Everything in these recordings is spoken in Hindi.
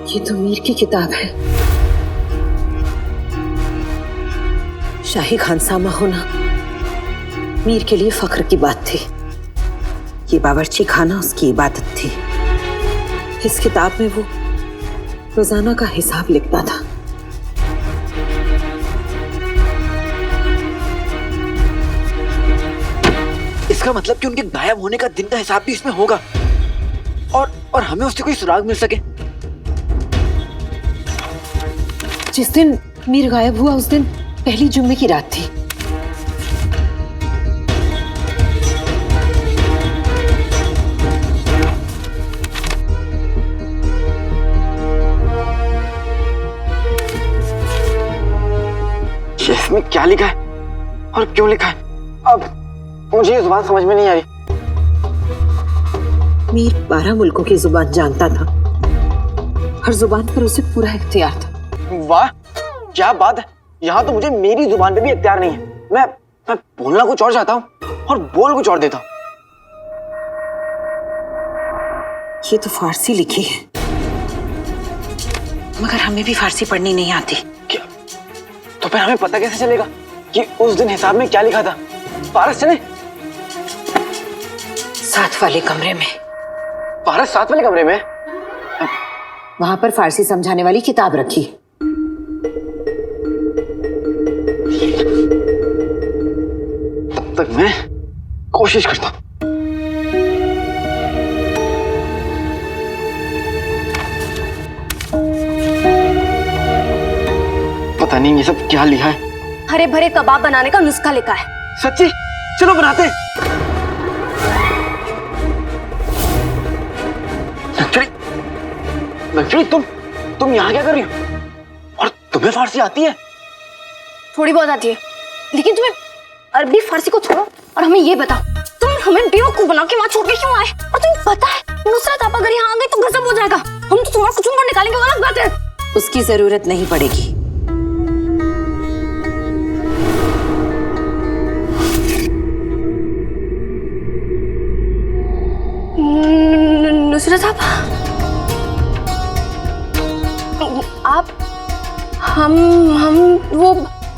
ये तो मीर की किताब है। शाही खानसामा होना मीर के लिए फख्र की बात थी। ये बावर्ची खाना उसकी इबादत थी। इस किताब में वो रोजाना का हिसाब लिखता था। इसका मतलब कि उनके गायब होने का दिन का हिसाब भी इसमें होगा और हमें उससे कोई सुराग मिल सके। जिस दिन मीर गायब हुआ उस दिन पहली जुम्मे की रात थी। इसमें क्या लिखा है और क्यों लिखा है? अब मुझे ये जुबान समझ में नहीं आ रही। मीर 12 मुल्कों की जुबान जानता था। हर जुबान पर उसे पूरा इख्तियार था। वाह, क्या बात है। यहाँ तो मुझे मेरी जुबान पे भी इख्तियार नहीं है। मैं बोलना कुछ और चाहता हूँ और बोल कुछ और देता हूँ। ये तो फारसी लिखी है, मगर हमें भी फारसी पढ़नी नहीं आती। क्या? तो फिर हमें पता कैसे चलेगा कि उस दिन हिसाब में क्या लिखा था? पारस चले? साथ वाले कमरे में। पारस साथ वाले कमरे में? वहां पर फारसी समझाने वाली किताब रखी। तब तक मैं कोशिश करता हूं। पता नहीं ये सब क्या लिखा है। हरे भरे कबाब बनाने का नुस्खा लिखा है। सच्ची? चलो बनाते हैं। लक्ष्मी, तुम यहाँ क्या कर रही हो? और तुम्हें फारसी आती है? थोड़ी बहुत आती है, लेकिन तुम्हें अरबी फारसी को छोड़ो और हमें ये बताओ, तुम हमें बेवकूफ बना के वहाँ छोड़ के क्यों आए? और तुम्हें पता है नुसरत आपा अगर यहाँ आ गई तो गजब हो जाएगा। हम तो तुम्हारा कुछ निकालेंगे। अलग बात है। उसकी जरूरत नहीं पड़ेगी। नुसरत आप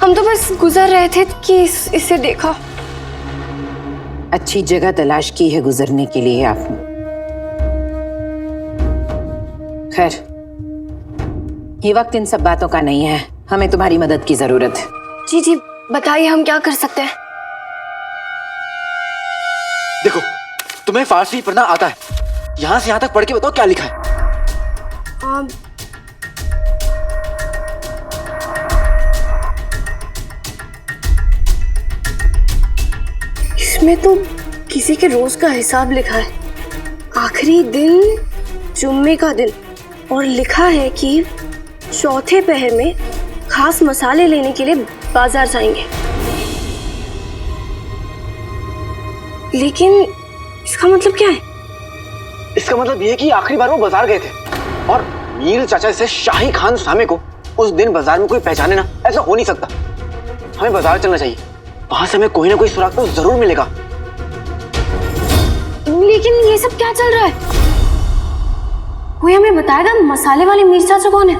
हम तो बस गुजर रहे थे कि इसे देखा। अच्छी जगह तलाश की है गुजरने के लिए आपने। खैर, ये वक्त इन सब बातों का नहीं है। हमें तुम्हारी मदद की जरूरत है। जी जी, बताइए हम क्या कर सकते हैं। देखो, तुम्हें फारसी पढ़ना आता है। यहाँ से यहाँ तक पढ़ के बताओ क्या लिखा है। इसमें तो किसी के रोज का हिसाब लिखा है। आखिरी दिन जुम्मे का दिन, और लिखा है कि चौथे पहर में खास मसाले लेने के लिए बाजार जाएंगे। लेकिन इसका मतलब क्या है? इसका मतलब यह है कि आखिरी बार वो बाजार गए थे और मीर चाचा से शाही खान सामे को उस दिन बाजार में कोई पहचाने ना, ऐसा हो नहीं सकता। हमें बाजार चलना चाहिए। वहां से हमें कोई ना कोई सुराग तो जरूर मिलेगा। लेकिन ये सब क्या चल रहा है? कोई हमें बताएगा मसाले वाले मीर चाचा कौन है?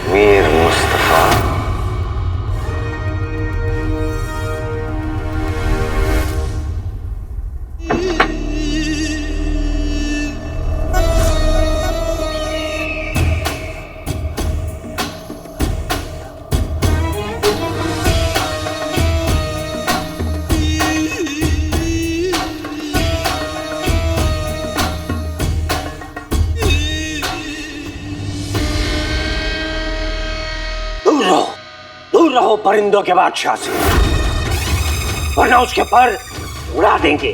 मीर मुस्तफा। रहो परिंदों के बादशाह से, वरना उसके पर उड़ा देंगे।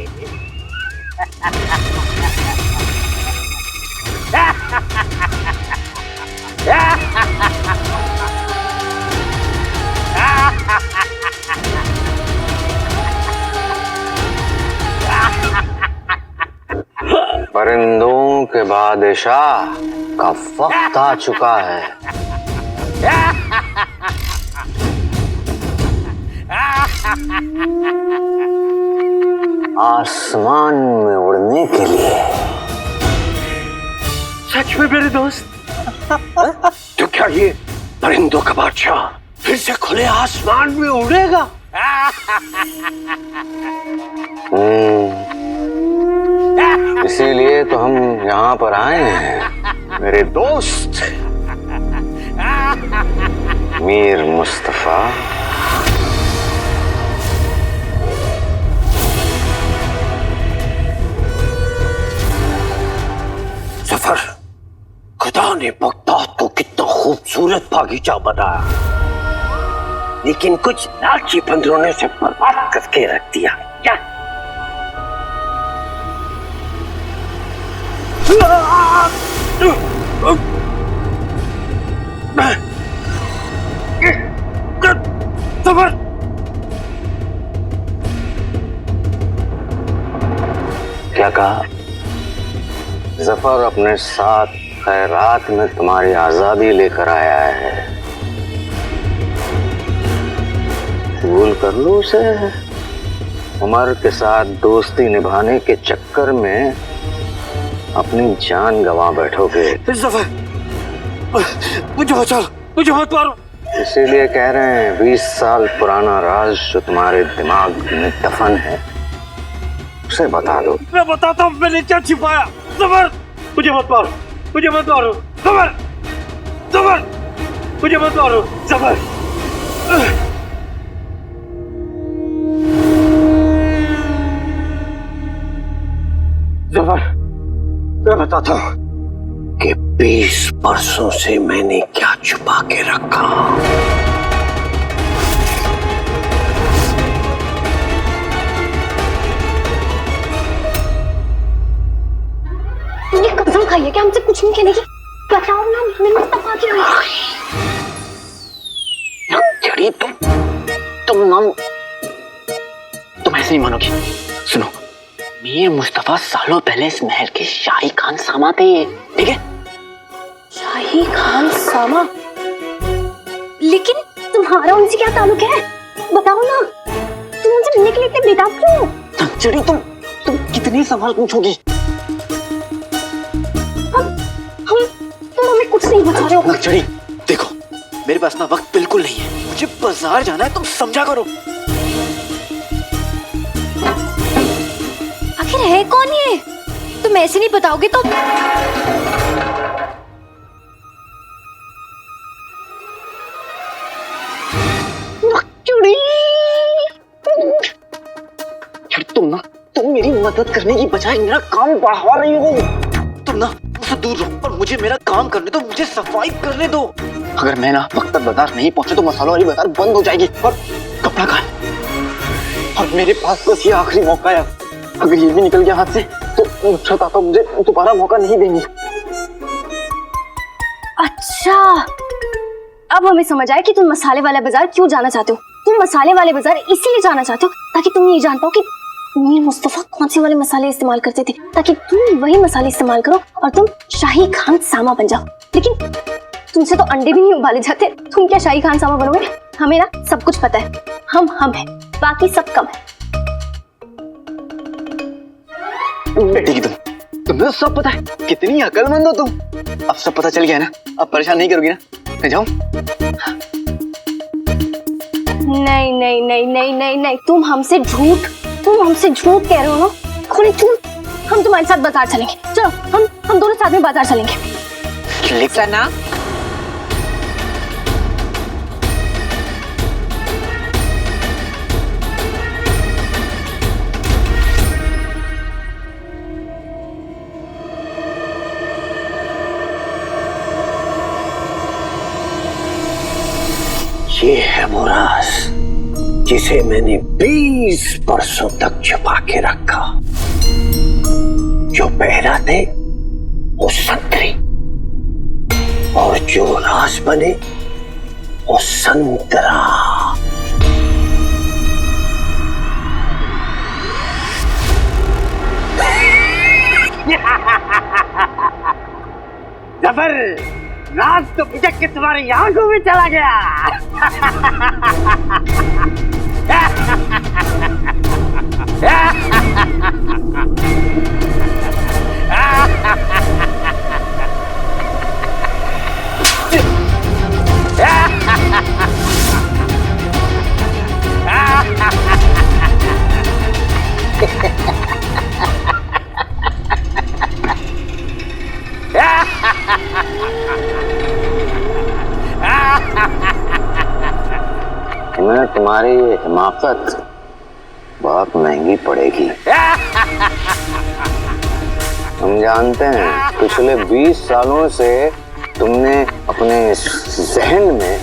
परिंदों के बादशाह का वक्त आ चुका है। आसमान में उड़ने के लिए। सच में मेरे दोस्त? तो क्या ये परिंदों का बादशाह फिर से खुले आसमान में उड़ेगा? इसीलिए तो हम यहाँ पर आए हैं मेरे दोस्त मीर मुस्तफा। जफर, खुदा ने बगदाद को कितना खूबसूरत बागीचा बनाया, लेकिन कुछ लालची बंदरों ने उसे बर्बाद करके रख दिया। क्या? जफर, क्या कहा? जफर अपने साथ खैरात में तुम्हारी आजादी लेकर आया है। कबूल कर लो उसे। उमर के साथ दोस्ती निभाने के चक्कर में अपनी जान गंवा बैठोगे। जफर, मुझे बचा लो, मुझे मत मारो। इसीलिए कह रहे हैं 20 साल पुराना राज जो तुम्हारे दिमाग में दफन है उसे बता दो। मैं बताता हूँ मैंने क्या छिपाया। जफर, मुझे मत मारो, मुझे मत मारो। जफर, जफर, मुझे मत मारो। जफर, जफर, मैं बताता हूँ कि 20 बरसों से मैंने क्या छुपा के रखा। ये कसम खाइए कि हमसे कुछ नहीं कहने की। बताओ ना, मीर मुस्तफा क्या है? चढ़ी तुम ऐसे ही मानोगी। सुनो, मीर मुस्तफा सालों पहले इस महल के शाही खान सामा थे, ठीक है? शाही खान सामा? लेकिन तुम्हारा उनसे क्या ताल्लुक है? बताओ ना, तुम उनसे मिलने के लिए इतने बेताब क्यों? चढ़ी तुम कितने सवाल पूछोगी? तुम हमें कुछ नहीं बता रहे हो। चढ़ी देखो, मेरे पास ना वक्त बिल्कुल नहीं है, मुझे बाजार जाना है, तुम समझा करो। आखिर है कौन ये? तुम ऐसे नहीं बताओगे तो? तुम मेरी मदद करने की बजाय मेरा काम बढ़ा रही हो। तुम ना मुझसे दूर रहो और मुझे मेरा काम करने दो, मुझे सफाई करने दो। अगर मैं ना वक्त पर बाजार नहीं पहुंचे तो मसालों वाली बाजार बंद हो जाएगी और कपड़ा का और मेरे पास बस ये आखिरी मौका है। अगर ये भी निकल गया हाथ से तो छता तो मुझे दोबारा मौका नहीं देंगे। अच्छा, अब हमें समझ आया कि तुम मसाले वाला बाजार क्यों जाना चाहते हो। तुम मसाले वाले बाजार इसीलिए जाना चाहते हो ताकि तुम ये जान पाओ कि मीर मुस्तफा कौन से वाले मसाले इस्तेमाल करते थे, ताकि तुम वही मसाले इस्तेमाल करो और तुम शाही खान सामा बन जाओ। लेकिन तुमसे तो अंडे भी नहीं उबाले जाते, तुम क्या शाही खान सामा बनोगे? हमें ना सब कुछ पता है, हम हैं, बाकी सब कम है। बेटी की तुम्हें तो सब पता है, कितनी अकलमंद हो तुम। अब सब पता चल गया है ना, अब परेशान नहीं करोगी ना? मैं जाऊं? नहीं नहीं नहीं नहीं नहीं नहीं, तुम हमसे झूठ कह रहे हो ना, खुले झूठ। हम तुम्हारे साथ बाजार चलेंगे, चलो हम दोनों साथ में बाजार चलेंगे। सना, ये है वो राज जिसे मैंने 20 बरसों तक छुपा के रखा। जो पहरा थे वो संतरी और जो राज बने वो संतरा। जफर, राज तो पिचक के तुम्हारी आंखों में चला गया। तुम्हें तुम्हारी ये हिमाकत बहुत महंगी पड़ेगी। हम जानते हैं पिछले 20 सालों से तुमने अपने जहन में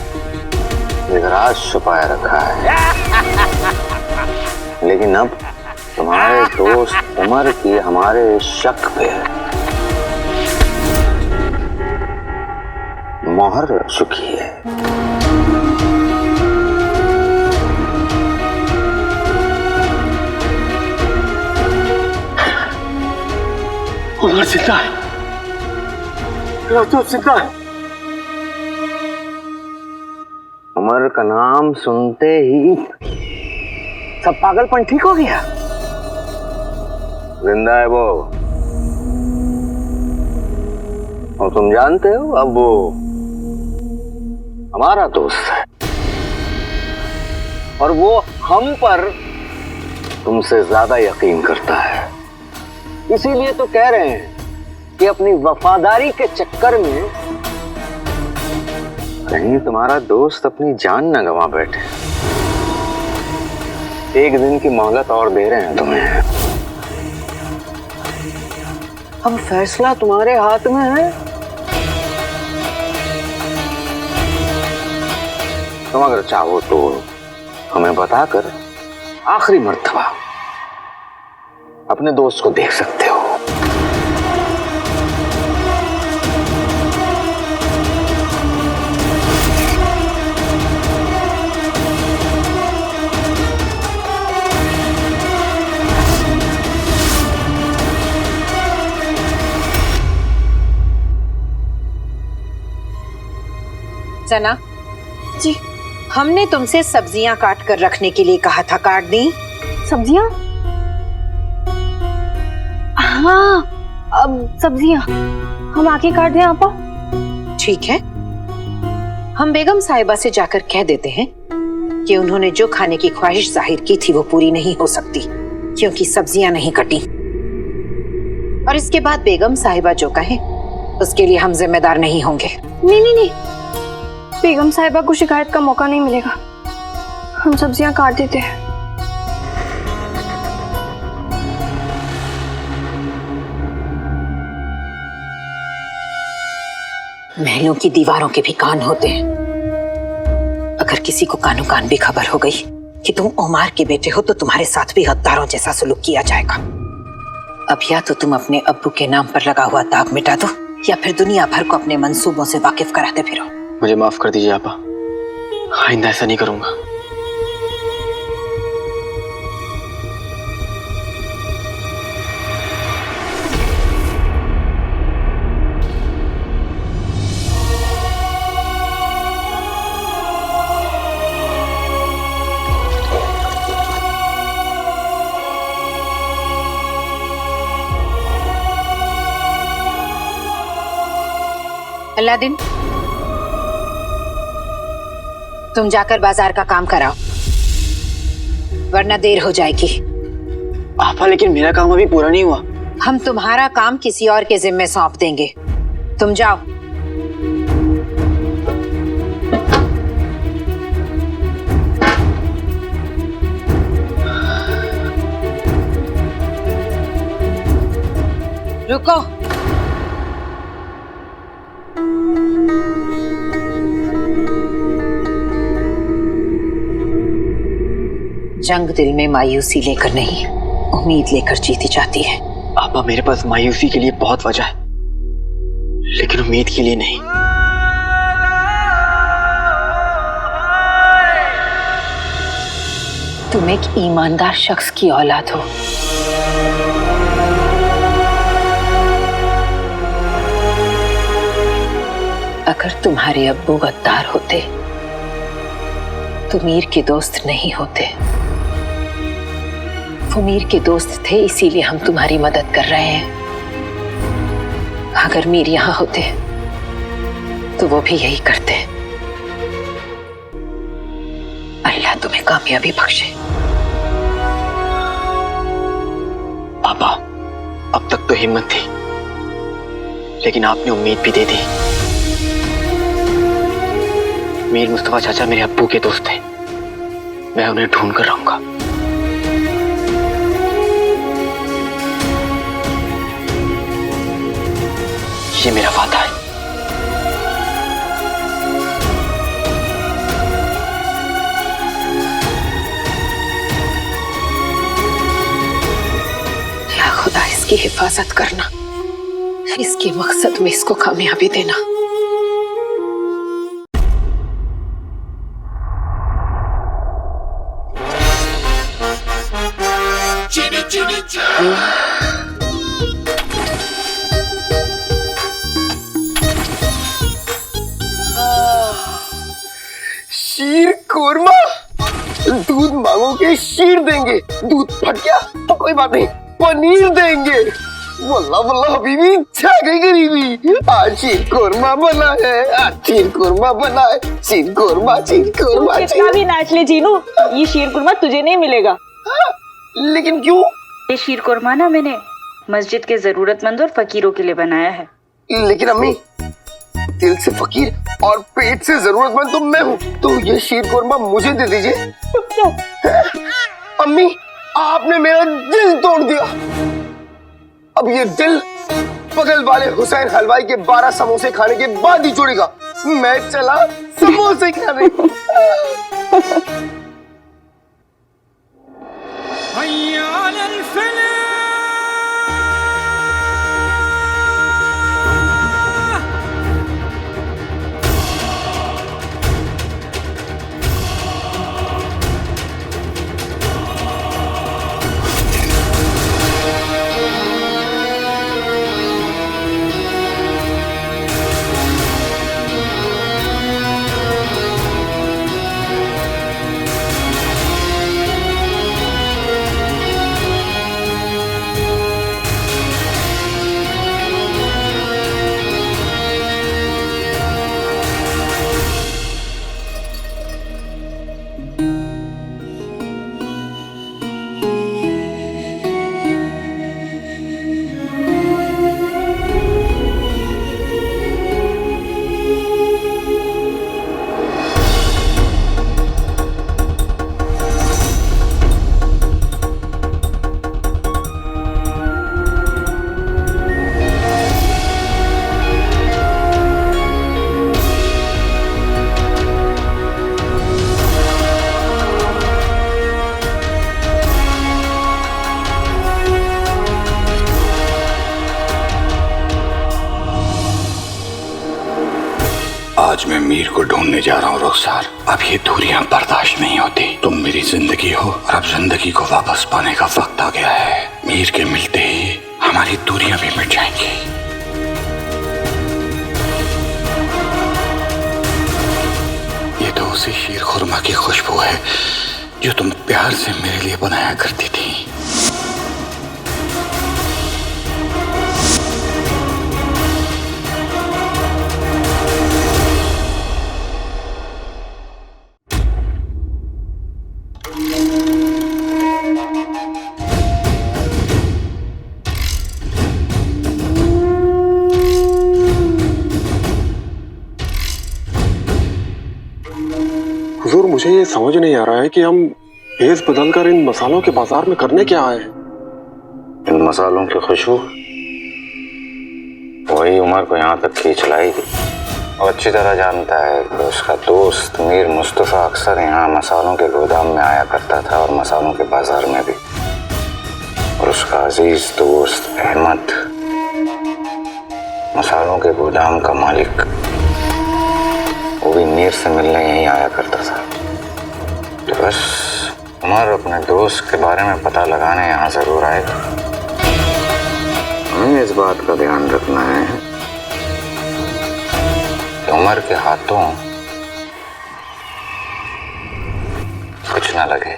एक राज छुपाया रखा है, लेकिन अब तुम्हारे दोस्त उमर की हमारे शक पे मोहर लग चुकी है। उमर जिंदा है, तो जिंदा है। उमर का नाम सुनते ही सब पागलपन ठीक हो गया। जिंदा है वो, और तुम जानते हो अब वो हमारा दोस्त है और वो हम पर तुमसे ज्यादा यकीन करता है। इसीलिए तो कह रहे हैं कि अपनी वफादारी के चक्कर में कहीं तुम्हारा दोस्त अपनी जान न गंवा बैठे। एक दिन की मोहलत और दे रहे हैं तुम्हें। अब फैसला तुम्हारे हाथ में है। तुम अगर चाहो तो हमें बताकर आखिरी मर्तबा अपने दोस्त को देख सकते हो। सना जी, हमने तुमसे सब्जियां काट कर रखने के लिए कहा था, काट दी? सब्जियां? हाँ, अब सब्जियां हम आके काट दें आपा? ठीक है, हम बेगम साहिबा से जाकर कह देते हैं कि उन्होंने जो खाने की ख्वाहिश जाहिर की थी वो पूरी नहीं हो सकती क्योंकि सब्जियां नहीं कटी। और इसके बाद बेगम साहिबा जो कहें उसके लिए हम जिम्मेदार नहीं होंगे। नहीं नहीं नहीं, बेगम साहिबा को शिकायत का मौका नहीं मिलेगा। हम सब्जियां काट देते हैं। महलों की दीवारों के भी कान होते हैं। अगर किसी को कानों कान भी खबर हो गई कि तुम ओमार के बेटे हो तो तुम्हारे साथ भी गद्दारों जैसा सलूक किया जाएगा। अब या तो तुम अपने अब्बू के नाम पर लगा हुआ दाग मिटा दो या फिर दुनिया भर को अपने मंसूबों से वाकिफ कराते फिरो। मुझे माफ कर दीजिए आपा, आइंदा ऐसा नहीं करूंगा। अलादीन, तुम जाकर बाजार का काम कराओ वरना देर हो जाएगी। आपा, लेकिन मेरा काम अभी पूरा नहीं हुआ। हम तुम्हारा काम किसी और के जिम्मे सौंप देंगे, तुम जाओ। रुको, जंग दिल में मायूसी लेकर नहीं, उम्मीद लेकर जीती जाती है। आपा, मेरे पास मायूसी के लिए बहुत वजह है, लेकिन उम्मीद के लिए नहीं। तुम एक ईमानदार शख्स की औलाद हो। अगर तुम्हारे अब्बू गद्दार होते तो मीर के दोस्त नहीं होते। वो मीर के दोस्त थे, इसीलिए हम तुम्हारी मदद कर रहे हैं। अगर मीर यहां होते तो वो भी यही करते। अल्लाह तुम्हें कामयाबी बख्शे। पापा, अब तक तो हिम्मत थी, लेकिन आपने उम्मीद भी दे दी। मीर मुस्तफा चाचा मेरे अब्बू के दोस्त थे, मैं उन्हें ढूंढ कर रहूंगा। ये मेरा वादा है। या खुदा इसकी हिफाजत करना, इसके मकसद में इसको कामयाबी देना। शीर कोरमा, दूध मांगोगे शीर देंगे, दूध फट गया तो कोई बात नहीं, पनीर देंगे। वल्लाह वल्लाह हबीबी, छा गई गरीबी। आज शीर कोरमा बना है, आज शीर कोरमा बना है, शीर कोरमा, शीर कोरमा। कितना भी नाच ले जीनू, ये शीर कुरमा तुझे नहीं मिलेगा। लेकिन क्यों? ये शीर कुरमा ना मैंने मस्जिद के जरूरतमंद और फकीरों के लिए बनाया है। लेकिन अम्मी, दिल से फकीर और पेट से जरूरतमंद तो मैं हूँ, तो ये शीर कोरमा मुझे दे दीजिए। अम्मी, आपने मेरा दिल तोड़ दिया। अब ये दिल बगल वाले हुसैन हलवाई के 12 समोसे खाने के बाद ही जुड़ेगा। मैं चला समोसे खाने। आज मैं मीर को ढूंढने जा रहा हूँ रुखसार। अब ये दूरियां बर्दाश्त नहीं होती। तुम मेरी जिंदगी हो और अब जिंदगी को वापस पाने का वक्त आ गया है। मीर के मिलते ही हमारी दूरियां भी मिट जाएंगी। ये तो उसी शीर खुरमा की खुशबू है जो तुम प्यार से मेरे लिए बनाया करती थी। हुजूर, मुझे ये समझ नहीं आ रहा है कि हम भेस बदलकर इन मसालों के बाजार में करने क्या आए हैं। इन मसालों की खुशबू वही उमर को यहाँ तक खींच लाएगी वो अच्छी तरह जानता है कि उसका दोस्त मीर मुस्तफ़ा अक्सर यहाँ मसालों के गोदाम में आया करता था और मसालों के बाजार में भी। और उसका अजीज दोस्त अहमद मसालों के गोदाम का मालिक, वो भी मीर से मिलने यहीं आया करता था। तो बस उमर अपने दोस्त के बारे में पता लगाने यहाँ जरूर आएगा। हमें इस बात का ध्यान रखना है कि उमर के हाथों कुछ ना लगे।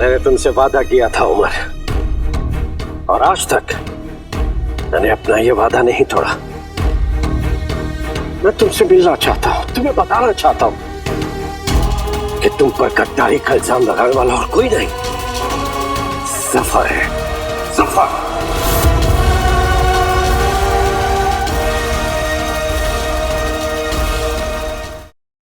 मैंने तुमसे वादा किया था उमर, और आज तक मैंने अपना ये वादा नहीं तोड़ा। मैं तुमसे मिलना चाहता हूं, तुम्हें बताना चाहता हूं कि तुम पर गद्दारी का इल्जाम लगाने वाला और कोई नहीं, जफर है। जफर